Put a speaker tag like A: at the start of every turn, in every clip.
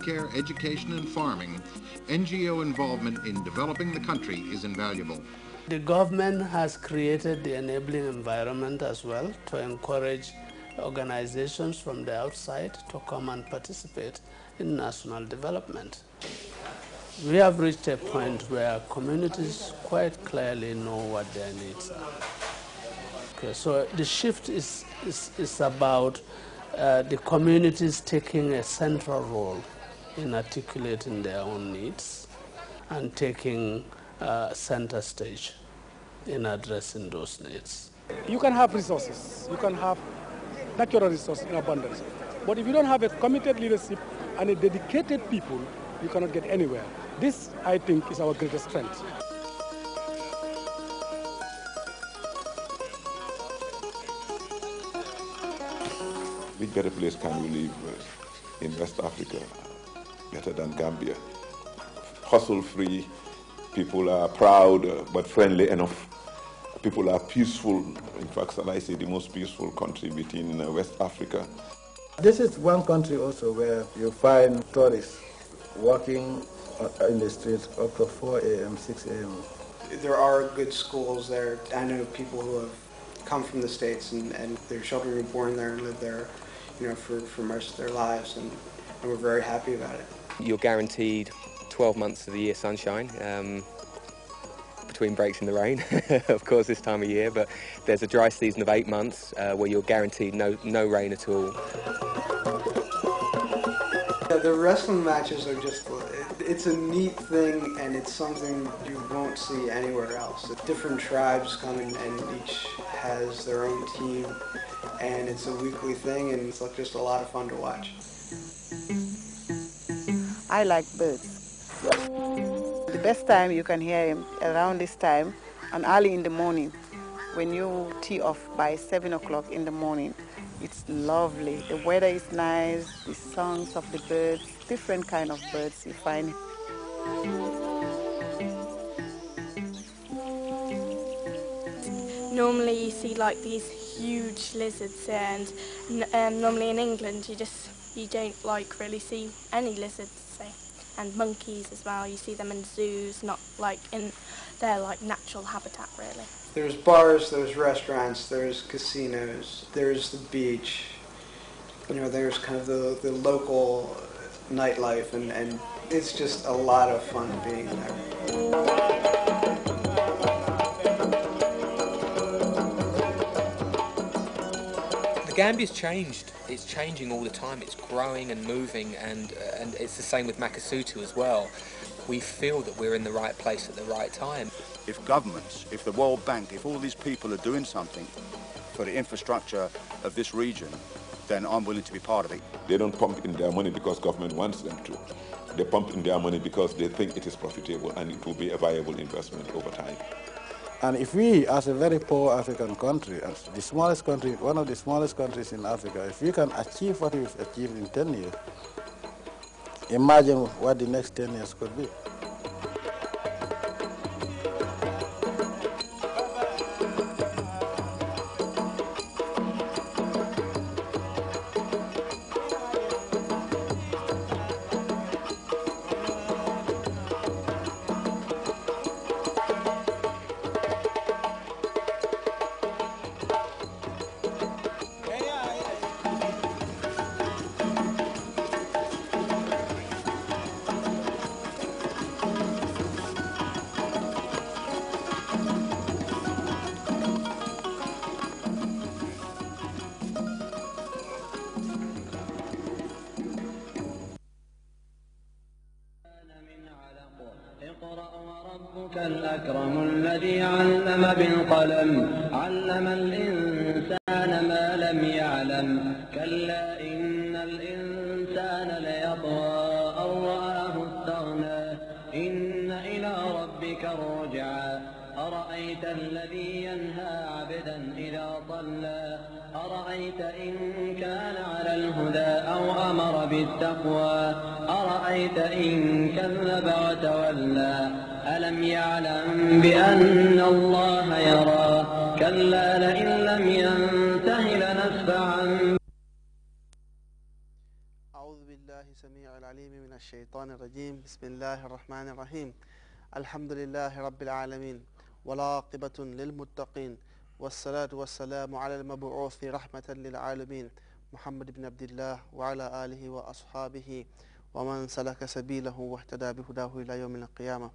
A: healthcare, education, and farming, NGO involvement in developing the country is invaluable.
B: The government has created the enabling environment as well to encourage organizations from the outside to come and participate in national development. We have reached a point where communities quite clearly know what their needs are. Okay, so the shift is about the communities taking a central role in articulating their own needs and taking center stage in addressing those needs.
C: You can have resources, you can have natural resources in abundance, but if you don't have a committed leadership and a dedicated people, you cannot get anywhere. This, I think, is our greatest strength.
D: Which better place can we live in West Africa, better than Gambia? Hustle-free, people are proud but friendly enough. People are peaceful. In fact, I say the most peaceful country within West Africa.
E: This is one country also where you find tourists walking in the streets up to 4 a.m., 6 a.m.
F: There are good schools there. I know people who have come from the States and their children were born there and lived there, you know, for most of their lives, and we're very happy about it.
G: You're guaranteed 12 months of the year sunshine, between breaks in the rain, of course, this time of year, but there's a dry season of 8 months where you're guaranteed no rain at all.
F: The wrestling matches are just, it's a neat thing, and it's something you won't see anywhere else. Different tribes come in and each has their own team, and it's a weekly thing, and it's just a lot of fun to watch.
H: I like birds. The best time you can hear him around this time and early in the morning. When you tee off by 7 o'clock in the morning, it's lovely. The weather is nice, the songs of the birds, different kind of birds you find.
I: Normally you see like these huge lizards, and normally in England you don't like really see any lizards, say. And monkeys as well, you see them in zoos, not like in their like natural habitat really.
F: There's bars, there's restaurants, there's casinos, there's the beach, you know, there's kind of the local nightlife, and it's just a lot of fun being there.
G: Gambia's changed. It's changing all the time. It's growing and moving, and it's the same with Makasutu as well. We feel that we're in the right place at the right time.
J: If governments, if the World Bank, if all these people are doing something for the infrastructure of this region, then I'm willing to be part of it.
D: They don't pump in their money because government wants them to. They pump in their money because they think it is profitable and it will be a viable investment over time.
E: And if we, as a very poor African country, as the smallest country, one of the smallest countries in Africa, if we can achieve what we've achieved in 10 years, imagine what the next 10 years could be.
K: الأكرم الذي علم بالقلم علم الإنسان ما لم يعلم كلا إن الإنسان ليطغى أن رآه استغنى إن إلى ربك الرجعى أرأيت الذي ينهى عبدا إذا صلى أرأيت إن كان على الهدى أو أمر بالتقوى أرأيت إن كذب وتولى ألم يعلم بأن الله يرى كلا لئن لم ينته لنسفعا.
L: أعوذ بالله السميع العليم من الشيطان الرجيم بسم الله الرحمن الرحيم الحمد لله رب العالمين والعاقبة للمتقين والصلاة والسلام على المبعوث رحمة للعالمين محمد بن عبد الله وعلى آله وأصحابه ومن سلك سبيله واهتدى بهداه إلى يوم القيامة.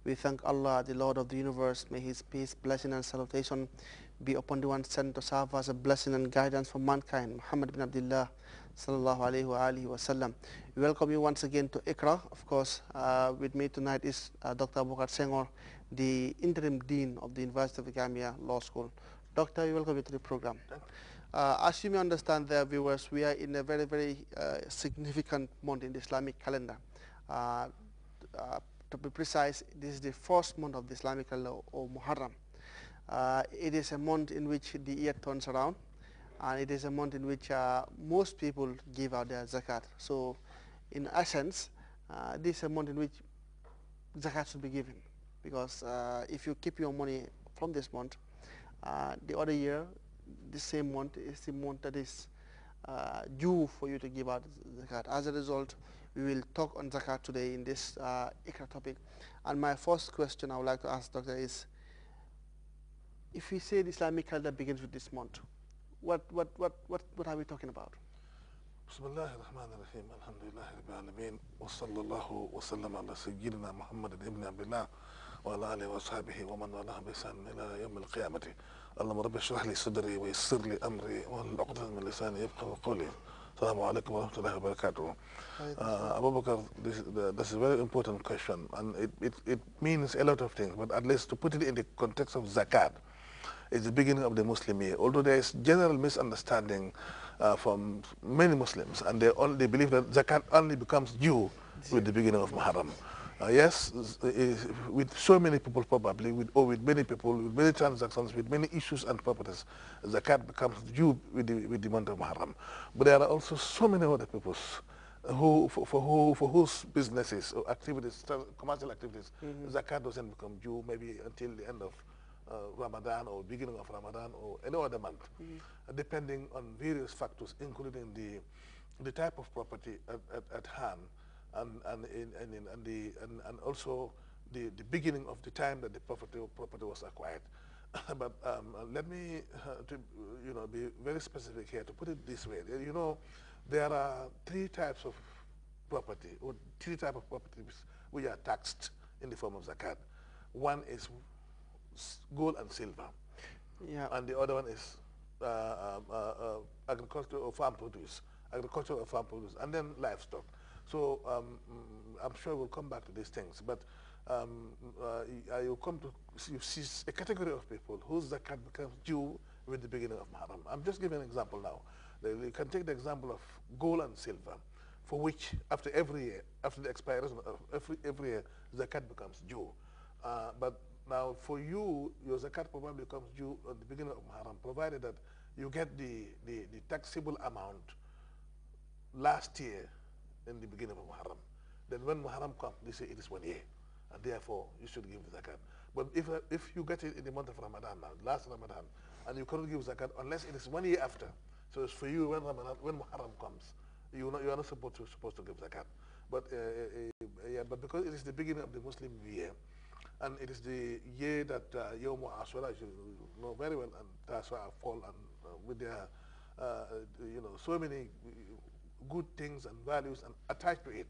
L: We thank Allah, the Lord of the universe. May His peace, blessing and salutation be upon the one sent to serve as a blessing and guidance for mankind, Muhammad bin Abdullah sallallahu alayhi wa alihi wa sallam. We welcome you once again to Ikra. Of course, with me tonight is Dr. Abubakar Senghor, the interim dean of the University of the Gambia Law School. Doctor, we welcome you to the program. As you may understand, there, viewers, we are in a very, very significant month in the Islamic calendar. To be precise, this is the first month of the Islamic calendar, or Muharram. It is a month in which the year turns around, and it is a month in which most people give out their zakat. So, in essence, this is a month in which zakat should be given, because if you keep your money from this month, the other year, the same month is the month that is due for you to give out zakat. As a result, we will talk on zakat today in this Ikra topic. And my first question I would like to ask Doctor is, if we say the Islamic calendar begins with this month, what are we talking about?
M: بسم الله الرحمن الرحيم الحمد لله رب العالمين وصلى الله وسلم على سيدنا محمد ابن عبد الله وعلى آله وصحبه ومن والاه بإحسان إلى يوم القيامة. اللهم رب اشرح لي صدري ويسر لي أمري واحلل عقدة من لساني يفقهوا قولي. Assalamu alaikum wa rahmatullahi wa barakatuh. Abu Bakr, this is a very important question, and it means a lot of things, but at least to put it in the context of zakat, it's the beginning of the Muslim year. Although there is general misunderstanding from many Muslims, and they believe that zakat only becomes due with the beginning of Muharram. Yes, with so many people probably, with many people, with many transactions, with many issues and properties, zakat becomes due with the month of Muharram. But there are also so many other people for whose businesses or activities, commercial activities, zakat doesn't become due maybe until the end of Ramadan or beginning of Ramadan or any other month, depending on various factors, including the type of property at hand, and also the beginning of the time that the property was acquired. But let me be very specific here to put it this way. You know, there are three types of property, or three types of properties which are taxed in the form of zakat. One is gold and silver, and the other one is agriculture or farm produce, and then livestock. So I'm sure we'll come back to these things, but I will come to see a category of people whose zakat becomes due with the beginning of Muharram. I'm just giving an example now. You can take the example of gold and silver, for which after every year, after the expiration of every year, zakat becomes due. But now for you, your zakat probably becomes due at the beginning of Muharram, provided that you get the taxable amount last year in the beginning of Muharram. Then when Muharram comes, they say it is 1 year, and therefore you should give the zakat. But if you get it in the month of Ramadan now, last Ramadan, and you cannot give zakat unless it is 1 year after, so it's for you when Muharram comes, you are not supposed to give zakat. But but because it is the beginning of the Muslim year, and it is the year that Yawm Ashura, as you know very well, and Taswa fall, and with their so many good things and values and attached to it,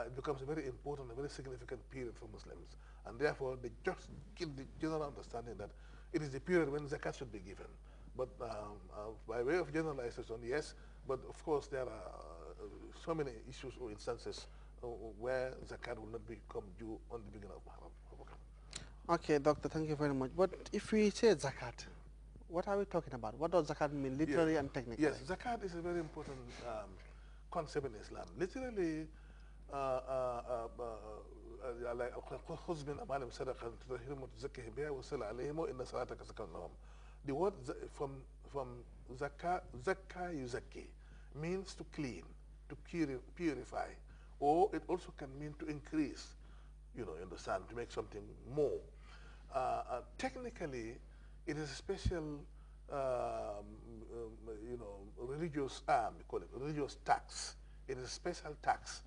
M: it becomes a very important, a very significant period for Muslims. And therefore, they just give the general understanding that it is the period when zakat should be given. But by way of generalization, yes, but of course there are so many issues or instances where zakat will not become due on the beginning of Muharram.
L: Okay, Doctor, thank you very much. But if we say zakat, what are we talking about? What does zakat mean, literally and technically?
M: Yes, zakat is a very important concept in Islam. Literally, the word from zakka yuzakki means to clean, to purify, or it also can mean to increase, you understand, to make something more. Technically, it is a special religious we call it religious tax It is a special tax